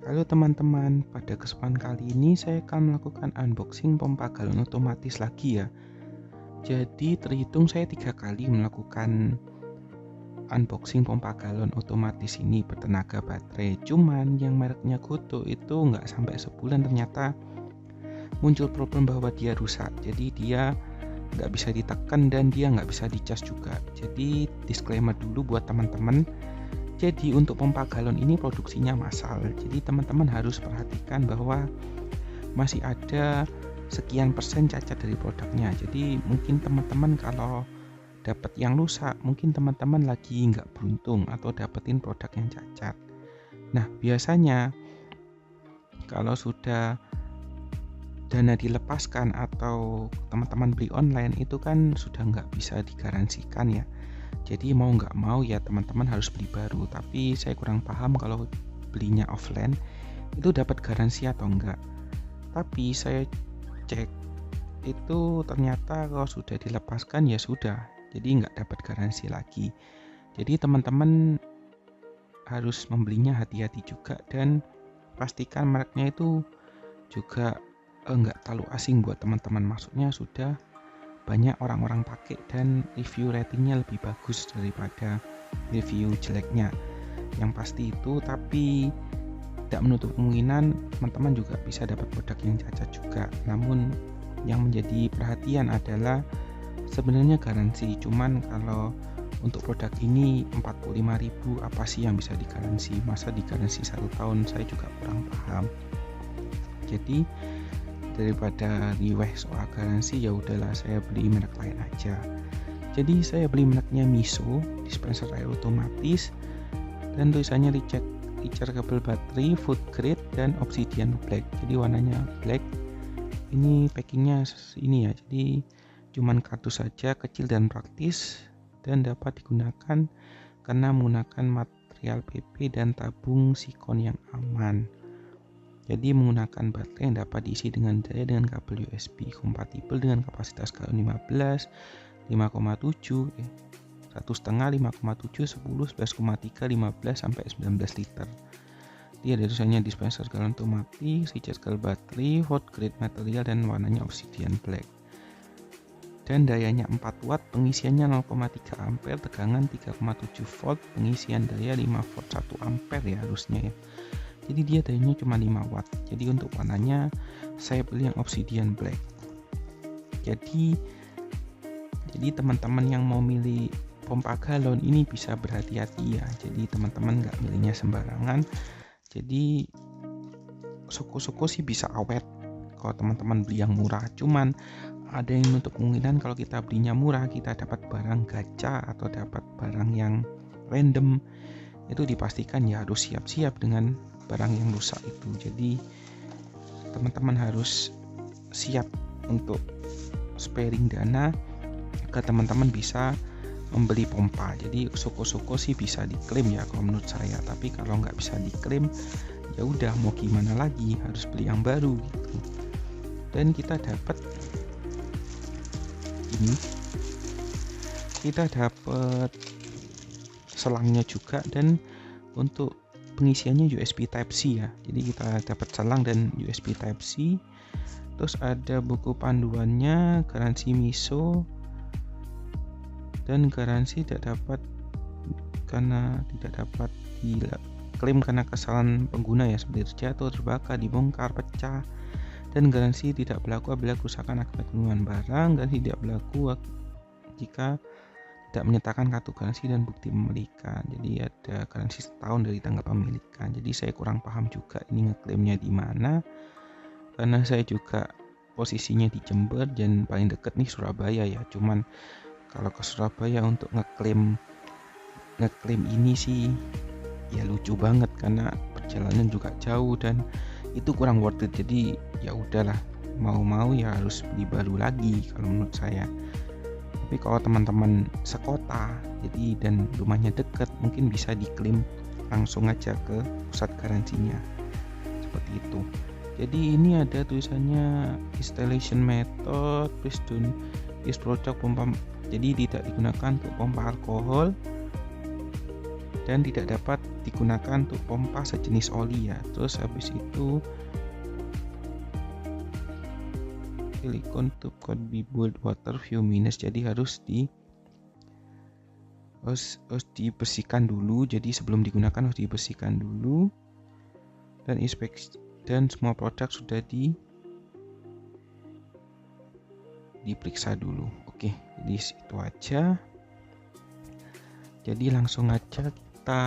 Halo teman-teman, pada kesempatan kali ini saya akan melakukan unboxing pompa galon otomatis lagi ya. Jadi terhitung saya 3 kali melakukan unboxing pompa galon otomatis ini bertenaga baterai. Cuman yang mereknya Goto itu nggak sampai sebulan ternyata muncul problem bahwa dia rusak. Jadi dia nggak bisa ditekan dan dia nggak bisa dicas juga. Jadi disclaimer dulu buat teman-teman. Jadi untuk pompa galon ini produksinya massal. Jadi teman-teman harus perhatikan bahwa masih ada sekian persen cacat dari produknya. Jadi mungkin teman-teman kalau dapat yang rusak, mungkin teman-teman lagi nggak beruntung atau dapetin produk yang cacat. Nah biasanya kalau sudah dana dilepaskan atau teman-teman beli online itu kan sudah nggak bisa digaransikan ya. Jadi mau nggak mau ya teman-teman harus beli baru. Tapi saya kurang paham kalau belinya offline itu dapat garansi atau enggak. Tapi saya cek itu ternyata kalau sudah dilepaskan ya sudah. Jadi nggak dapat garansi lagi. Jadi teman-teman harus membelinya hati-hati juga dan pastikan mereknya itu juga nggak terlalu asing buat teman-teman. Maksudnya sudah banyak orang-orang pakai dan review ratingnya lebih bagus daripada review jeleknya yang pasti itu. Tapi tidak menutup kemungkinan teman-teman juga bisa dapat produk yang cacat juga. Namun yang menjadi perhatian adalah sebenarnya garansi, cuman kalau untuk produk ini 45.000 apa sih yang bisa digaransi, masa digaransi 1 tahun, saya juga kurang paham. Jadi daripada riweh soal garansi ya udahlah saya beli merek lain aja. Jadi saya beli mereknya Miso, dispenser air otomatis, dan tulisannya rechargeable battery, food grade, dan obsidian black. Jadi warnanya black. Ini packingnya ini ya, jadi cuman kardus saja, kecil dan praktis dan dapat digunakan karena menggunakan material PP dan tabung sikon yang aman. Jadi menggunakan baterai yang dapat diisi dengan daya dengan kabel USB, kompatibel dengan kapasitas galon 15, 5,7, 1,5, 5,7, 10, 11,3, 15 sampai 19 liter. Dia ada tulisannya dispenser galon otomatis, rechargeable battery, hot grade material dan warnanya obsidian black. Dan dayanya 4 watt, pengisiannya 0,3 ampere, tegangan 3,7 volt, pengisian daya 5 volt 1 ampere ya harusnya ya. Jadi dia dayanya cuma 5 watt. Jadi untuk warnanya saya beli yang obsidian black. Jadi teman-teman yang mau milih pompa galon ini bisa berhati-hati ya. Jadi teman-teman nggak milihnya sembarangan. Jadi suku-suku sih bisa awet kalau teman-teman beli yang murah. Cuman ada yang menutup kemungkinan kalau kita belinya murah kita dapat barang gacha atau dapat barang yang random. Itu dipastikan ya harus siap-siap dengan barang yang rusak itu. Jadi teman-teman harus siap untuk sparing dana agar teman-teman bisa membeli pompa. Jadi soko-soko sih bisa diklaim ya kalau menurut saya, tapi kalau nggak bisa diklaim ya udah mau gimana lagi, harus beli yang baru gitu. Dan kita dapat ini, kita dapat selangnya juga, dan untuk pengisiannya USB Type-C ya. Jadi kita dapat selang dan USB Type-C. Terus ada buku panduannya, garansi Miso, dan garansi tidak dapat diklaim karena kesalahan pengguna ya, seperti terjatuh, terbakar, dibongkar, pecah. Dan garansi tidak berlaku apabila kerusakan akibat penggunaan barang, dan tidak berlaku jika tidak menyertakan kartu garansi dan bukti pemilikan. Jadi ada garansi setahun dari tanggal pemilikan. Jadi saya kurang paham juga ini ngeklaimnya di mana, karena saya juga posisinya di Jember dan paling deket nih Surabaya ya. Cuman kalau ke Surabaya untuk ngeklaim ini sih ya lucu banget karena perjalanan juga jauh dan itu kurang worth it. Jadi ya udahlah, mau ya harus beli baru lagi kalau menurut saya. Tapi kalau teman-teman sekota jadi dan rumahnya dekat, mungkin bisa diklaim langsung aja ke pusat garansinya seperti itu. Jadi ini ada tulisannya installation method, please don't use product pompa. Jadi tidak digunakan untuk pompa alkohol dan tidak dapat digunakan untuk pompa sejenis oli ya. Terus habis itu silicone tube could be boiled water few minutes, jadi harus dibersihkan dulu. Jadi sebelum digunakan harus dibersihkan dulu, dan inspeksi, dan semua produk sudah diperiksa dulu. Oke, jadi itu aja. Jadi langsung aja kita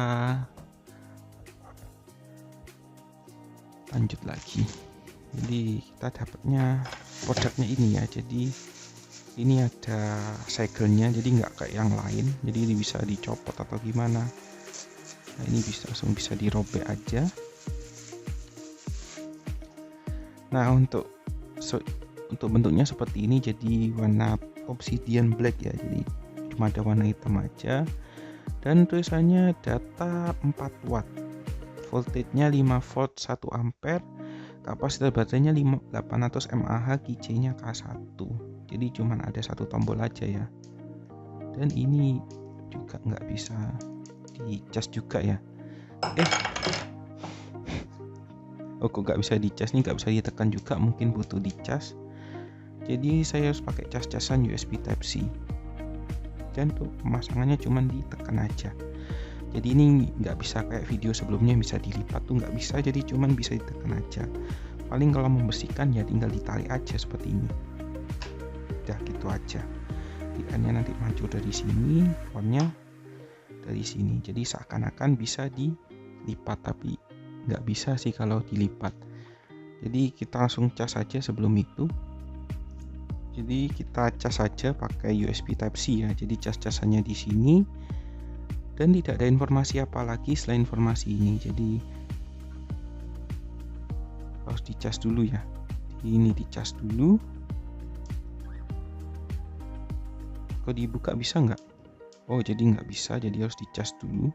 lanjut lagi. Jadi kita dapatnya produknya ini ya. Jadi ini ada segel-nya, jadi nggak kayak yang lain. Jadi ini bisa dicopot atau gimana. Nah, ini langsung bisa dirobek aja. Nah, untuk bentuknya seperti ini, jadi warna obsidian black ya. Jadi cuma ada warna hitam aja. Dan tulisannya data 4 watt. Voltage-nya 5 volt 1 ampere. Kapasitas baterainya 800 mAh, QC-nya K1. Jadi cuman ada satu tombol aja ya. Dan ini juga nggak bisa dicas juga ya. Kok nggak bisa dicas nih, nggak bisa ditekan juga, mungkin butuh dicas. Jadi saya harus pakai cas-casan USB Type C. Dan tuh pemasangannya cuman ditekan aja. Jadi ini nggak bisa kayak video sebelumnya bisa dilipat, tuh nggak bisa, jadi cuman bisa ditekan aja. Paling kalau membersihkan ya tinggal ditarik aja seperti ini. Udah gitu aja. Ikannya nanti maju dari sini, ponnya dari sini. Jadi seakan-akan bisa dilipat, tapi nggak bisa sih kalau dilipat. Jadi kita langsung cas aja sebelum itu. Jadi kita cas saja pakai USB Type C ya. Jadi cas-casannya di sini. Dan tidak ada informasi apa lagi selain informasi ini. Jadi harus dicas dulu ya. Ini dicas dulu. Kok dibuka bisa nggak? Oh, jadi nggak bisa. Jadi harus dicas dulu.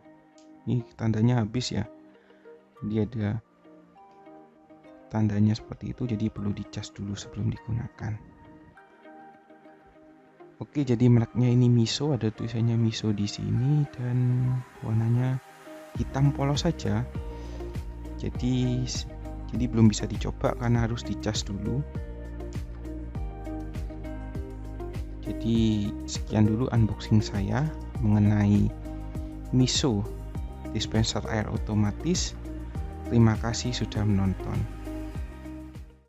Ini tandanya habis ya. Jadi ada tandanya seperti itu. Jadi perlu dicas dulu sebelum digunakan. Oke, jadi mereknya ini Miso, ada tulisannya Miso di sini dan warnanya hitam polos saja. Jadi belum bisa dicoba karena harus dicas dulu. Jadi sekian dulu unboxing saya mengenai Miso dispenser air otomatis. Terima kasih sudah menonton.